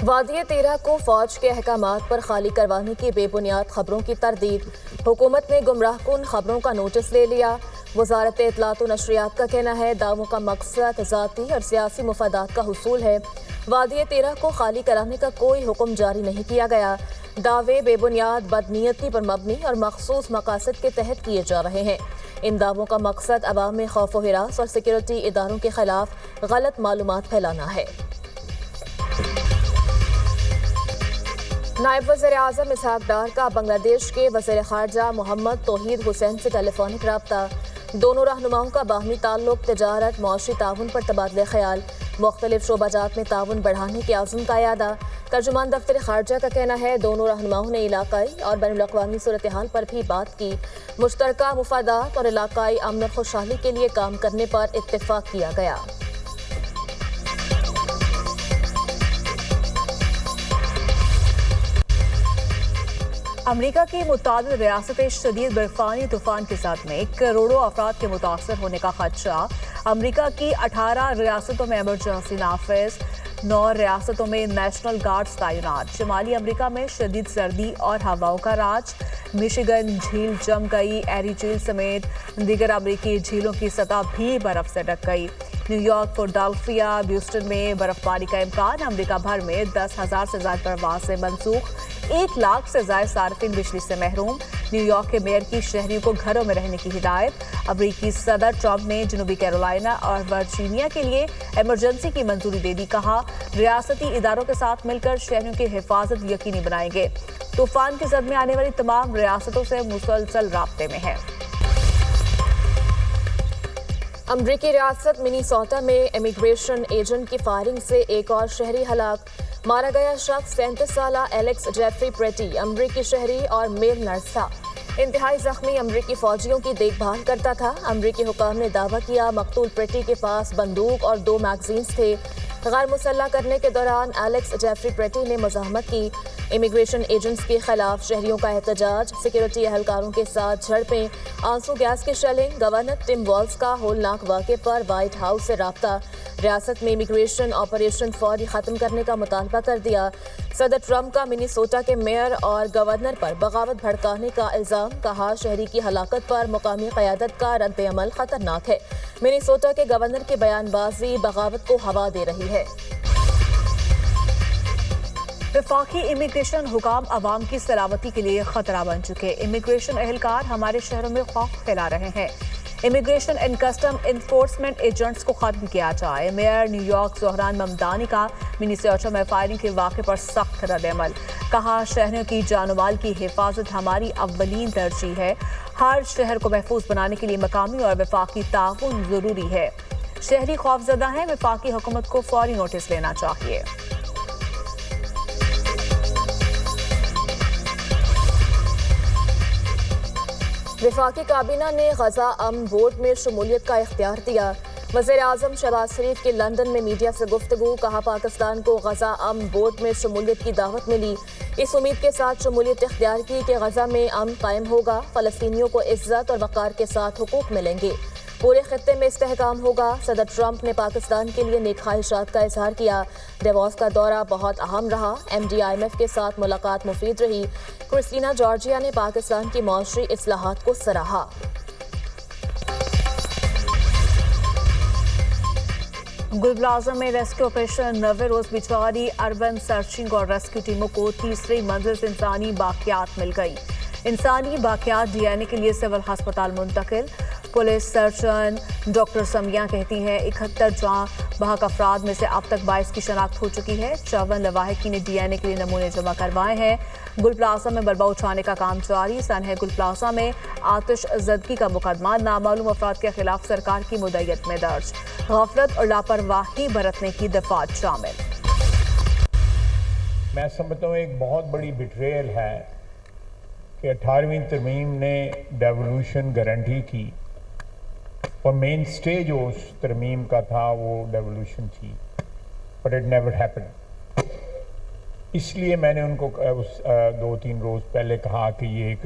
وادی تیرہ کو فوج کے احکامات پر خالی کروانے کی بے بنیاد خبروں کی تردید۔ حکومت نے گمراہ کن خبروں کا نوٹس لے لیا۔ وزارت اطلاعات و نشریات کا کہنا ہے دعووں کا مقصد ذاتی اور سیاسی مفادات کا حصول ہے۔ وادی تیرہ کو خالی کرانے کا کوئی حکم جاری نہیں کیا گیا۔ دعوے بے بنیاد، بدنیتی پر مبنی اور مخصوص مقاصد کے تحت کیے جا رہے ہیں۔ ان دعووں کا مقصد عوام میں خوف و ہراس اور سیکورٹی اداروں کے خلاف غلط معلومات پھیلانا ہے۔ نائب وزیر اعظم اسحاق ڈار کا بنگلہ دیش کے وزیر خارجہ محمد توحید حسین سے ٹیلی فونک رابطہ۔ دونوں رہنماؤں کا باہمی تعلق، تجارت، معاشی تعاون پر تبادلہ خیال، مختلف شعبہ جات میں تعاون بڑھانے کے عزم کا اعادہ۔ ترجمان دفتر خارجہ کا کہنا ہے دونوں رہنماؤں نے علاقائی اور بین الاقوامی صورتحال پر بھی بات کی۔ مشترکہ مفادات اور علاقائی امن و خوشحالی کے لیے کام کرنے پر اتفاق کیا گیا۔ امریکہ کی متعدد ریاستیں شدید برفانی طوفان کے ساتھ میں کروڑوں افراد کے متاثر ہونے کا خدشہ۔ امریکہ کی 18 ریاستوں میں ایمرجنسی نافذ، 9 ریاستوں میں نیشنل گارڈز تعینات۔ شمالی امریکہ میں شدید سردی اور ہواؤں کا راج، میشیگن جھیل جم گئی، ایری جھیل سمیت دیگر امریکی جھیلوں کی سطح بھی برف سے ڈھک گئی۔ نیو یارک، فلڈلفیا، ہیوسٹن میں برف باری کا امکان۔ امریکہ بھر میں 10,000 سے زائد پروازیں منسوخ، 1 لاکھ سے زائد صارفین بجلی سے محروم۔ نیو یارک کے میئر کی شہریوں کو گھروں میں رہنے کی ہدایت۔ امریکی صدر ٹرمپ نے جنوبی کیرولائنا اور ورجینیا کے لیے ایمرجنسی کی منظوری دے دی، کہا ریاستی اداروں کے ساتھ مل کر شہریوں کی حفاظت یقینی بنائیں گے۔ طوفان کی زد میں آنے والی تمام ریاستوں سے مسلسل رابطے میں ہے۔ امریکی ریاست منیسوٹا میں امیگریشن ایجنٹ کی فائرنگ سے ایک اور شہری ہلاک۔ مارا گیا شخص 37 سالہ ایلیکس جیفری پریٹی امریکی شہری اور میل نرس تھا۔ انتہائی زخمی امریکی فوجیوں کی دیکھ بھال کرتا تھا۔ امریکی حکام نے دعویٰ کیا مقتول پریٹی کے پاس بندوق اور 2 میگزینز تھے۔ غیر مسلح کرنے کے دوران ایلیکس جیفری پریٹی نے مزاحمت کی۔ امیگریشن ایجنٹس کے خلاف شہریوں کا احتجاج، سیکورٹی اہلکاروں کے ساتھ جھڑپیں، آنسو گیس کی شیلنگ، گورنر ٹم والز کا ہولناک واقعے پر وائٹ ہاؤس سے رابطہ۔ ریاست میں امیگریشن آپریشن فوری ختم کرنے کا مطالبہ کر دیا۔ صدر ٹرمپ کا منیسوٹا کے میئر اور گورنر پر بغاوت بھڑکانے کا الزام، کہا شہری کی ہلاکت پر مقامی قیادت کا رد عمل خطرناک ہے۔ منیسوٹا کے گورنر کی بیان بازی بغاوت کو ہوا دے رہی ہے۔ وفاقی امیگریشن حکام عوام کی سلامتی کے لیے خطرہ بن چکے۔ امیگریشن اہلکار ہمارے شہروں میں خوف پھیلا رہے ہیں۔ Immigration and custom enforcement agents کو ختم کیا جائے۔ Mayor new York Dhahran Mamdani کا منیسوٹا میں فائرنگ کے واقعے پر سخت رد عمل، کہا شہریوں کی جان و مال کی حفاظت ہماری اولین ترجیح ہے۔ ہر شہر کو محفوظ بنانے کے لیے مقامی اور وفاقی تعاون ضروری ہے۔ شہری خوفزدہ ہیں، وفاقی حکومت کو فوری نوٹس لینا چاہیے۔ وفاقی کابینہ نے غزہ امن بورڈ میں شمولیت کا اختیار دیا۔ وزیر اعظم شہباز شریف کی لندن میں میڈیا سے گفتگو، کہا پاکستان کو غزہ امن بورڈ میں شمولیت کی دعوت ملی، اس امید کے ساتھ شمولیت اختیار کی کہ غزہ میں امن قائم ہوگا، فلسطینیوں کو عزت اور وقار کے ساتھ حقوق ملیں گے، پورے خطے میں استحکام ہوگا۔ صدر ٹرمپ نے پاکستان کے لیے نیک خواہشات کا اظہار کیا۔ ڈیووس کا دورہ بہت اہم رہا، M D I M F کے ساتھ ملاقات مفید رہی۔ کرسٹینا جارجیا نے پاکستان کی معاشی اصلاحات کو سراہا۔ گل پلازا میں ریسکیو آپریشن 9ویں روز بھی جاری۔ اربن سرچنگ اور ریسکیو ٹیموں کو تیسری منزل سے انسانی باقیات مل گئی۔ انسانی باقیات ڈی این اے کے لیے سول ہسپتال منتقل۔ پولیس سرجن ڈاکٹر سمیہ کہتی ہیں 71 جاں بحق افراد میں سے اب تک 22 کی شناخت ہو چکی ہے۔ 54 لواحقین نے ڈی این اے کے لیے نمونے جمع کروائے ہیں۔ گل پلازا میں ملبہ اٹھانے کا کام جاری۔ سنہ گل پلازا میں آتش زدگی کا مقدمہ نامعلوم افراد کے خلاف سرکار کی مدعیت میں درج۔ غفلت اور لاپرواہی برتنے کی دفعات شامل۔ میں سمجھتا ہوں ایک بہت بڑی بٹریل ہے کہ 18ویں ترمیم نے ڈیولوشن گارنٹی کی اور مین سٹیج اس ترمیم کا تھا وہ ڈیولوشن تھی، بٹ اٹ نیور ہیپن۔ اس لیے میں نے ان کو 2-3 روز پہلے کہا کہ یہ ایک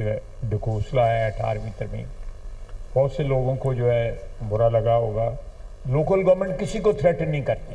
ڈھکوسلا ہے 18ویں ترمیم۔ بہت سے لوگوں کو جو ہے برا لگا ہوگا۔ لوکل گورنمنٹ کسی کو تھریٹن نہیں کرتی،